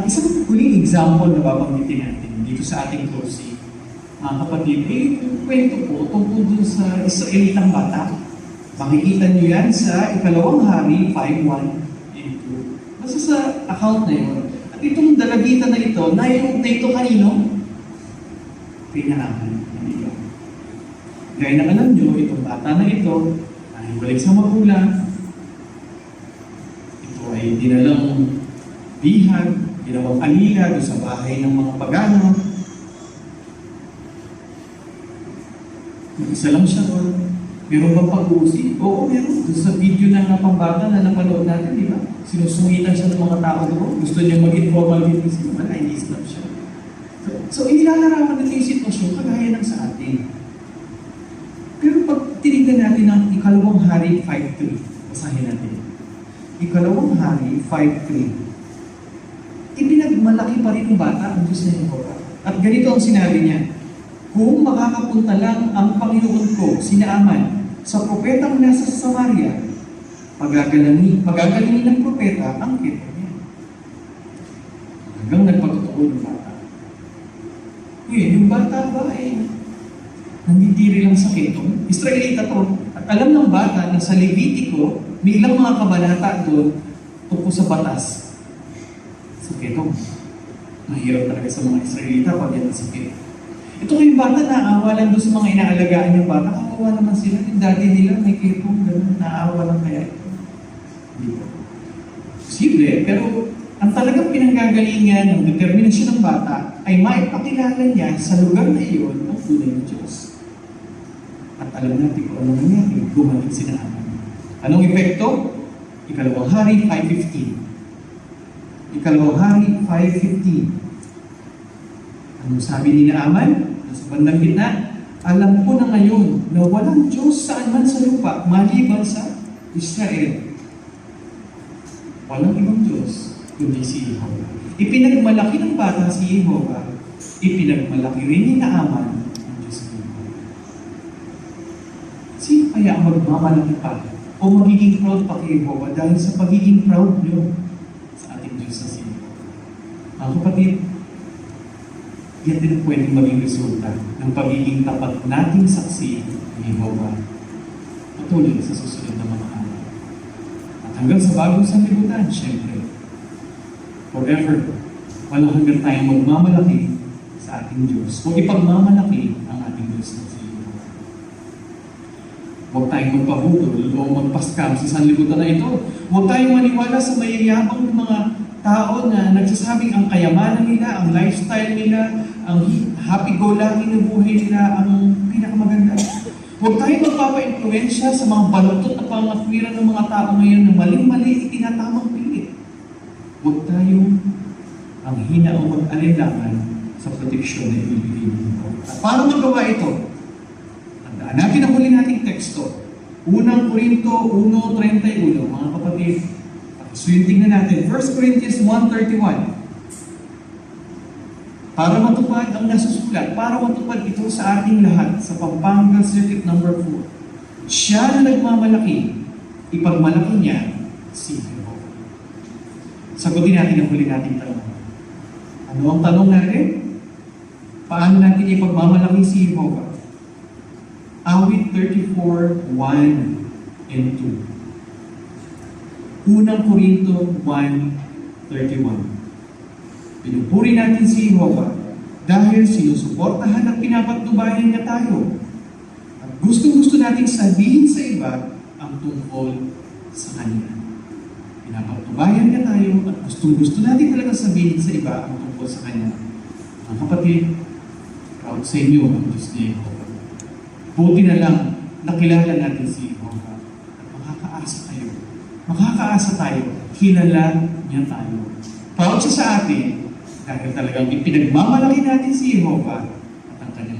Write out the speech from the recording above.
Isang huling example na babanggitin natin dito sa ating closing. Mga kapatid, kwento po tungkol dun sa Israelitang bata. Makikita nyo yan sa Ikalawang Hari 5:1 and 2. Basta sa account na yun. At itong dalagitan na ito, nairoon na ito kanino? Pinaaman. Gaya na alam nyo, itong bata na ito, ay balik sa magulang. Ito ay dinalang bihag, ginawang alila doon sa bahay ng mga pagano. Mag-isa lang siya doon. Meron bang pag-uusip? Oo, meron. Doon sa video ng pambata na napanood natin, di ba? Sinusungitan siya ng mga tao doon. Gusto niya mag-informal meeting. Wala, i-snap siya. So inilalarawan natin yung sitwasyon kagaya ng sa atin. Pero pag tinignan natin ang Ikalawang Hari 5:3, basahin natin. Ikalawang Hari 5:3. Ipinagmalaki pa rin ng bata ang Diyos na Yehova. At ganito ang sinabi niya, kung makakapunta lang ang Panginoon ko, si Naaman, sa propetang nasa Samaria, pagagalingin ng propeta ang kita niya. Hanggang nagpatutuo ng bata. Ngayon, yung bata ba ay nandidiri lang sa ketong? Israelita to. At alam ng bata na sa Levitico, may ilang mga kabanata doon tungkol sa batas. Sakit ito. Mahirap talaga sa mga Israelita pag yan ang sakit. Ito kayong bata, naawa lang doon sa mga inaalagaan yung bata. Kawawa naman sila. Yung daddy nila may ketong, gano'n. Naawa lang kaya ito. Hindi po. Posible, pero ang talagang pinanggagalingan ng determinasyon ng bata ay maipakilala niya sa lugar na iyon ang tunay ng Diyos. At alam natin kung anong nangyari, gumaling si Naaman. Anong epekto? Ikalawang Hari 5:15. Ikalawang Hari 5:15. Anong sabi ni Naaman? Nasa bandang gitna, alam ko na ngayon na walang Diyos saan man sa lupa maliban sa Israel. Walang ibang Diyos, kundi si Yehova. Ipinagmalaki ng bata si Yehova, ipinagmalaki rin ni Naaman ang Diyos ni Yehova. Sino kaya ang magmamalaki pa o magiging proud pa kay Yehova dahil sa pagiging proud niyo sa ating Diyos na si Yehova? Mga kapatid, yan din ang pwedeng maging resulta ng pagiging tapat nating saksi ni Yehova patuloy sa susunod na mga araw. At hanggang sa bagong sanlibutan, syempre, forever, walang hanggang tayong magmamalaki sa ating Diyos o ipagmamalaki ang ating Diyos na si Yehova. Huwag tayong magpahudol o magpaskam sa sanlibutan na ito. Huwag tayong maniwala sa mayayabang mga tao na nagsasabing ang kayamanan nila, ang lifestyle nila, ang happy-go-lucky na buhay nila ang pinakamaganda. Huwag tayo magpapa-influensya sa mga balutot na pangatwiran ng mga tao ngayon na maling-mali itinatamang pilit. Huwag tayo ang hina o mag-alinlangan sa proteksyon na ibibigay mo. At para magawa ito, tandaan natin ang huli nating teksto. Unang Korinto 1:31, mga kapatid. So yung tingnan natin, 1 Corinthians 1:31. Para matupad ang nasusulat, para matupad ito sa ating lahat sa Pampanga Circuit number 4. Siya na nagmamalaki, ipagmalaki niya si Yehova. Sagutin natin ang huli nating tanong. Ano ang tanong natin? Paano natin ipagmamalaki si Yehova? Awit 34:1 and 2. Unang Korinto 1:31. Pinupuri natin si Yehova dahil sinusuportahan at pinapatnubayan niya tayo. At gustong-gusto nating sabihin sa iba ang tungkol sa Kanya. Pinapatnubayan niya tayo at gustong-gusto natin talaga sabihin sa iba ang tungkol sa Kanya. Mga kapatid, proud sa inyo ang Diyos ni Yehova. Buti na lang nakilala natin si Yehova at makakaasa tayo, kilala niya tayo. Proud siya sa atin dahil talagang ipinagmamalaki natin si Yehova at ang kanyang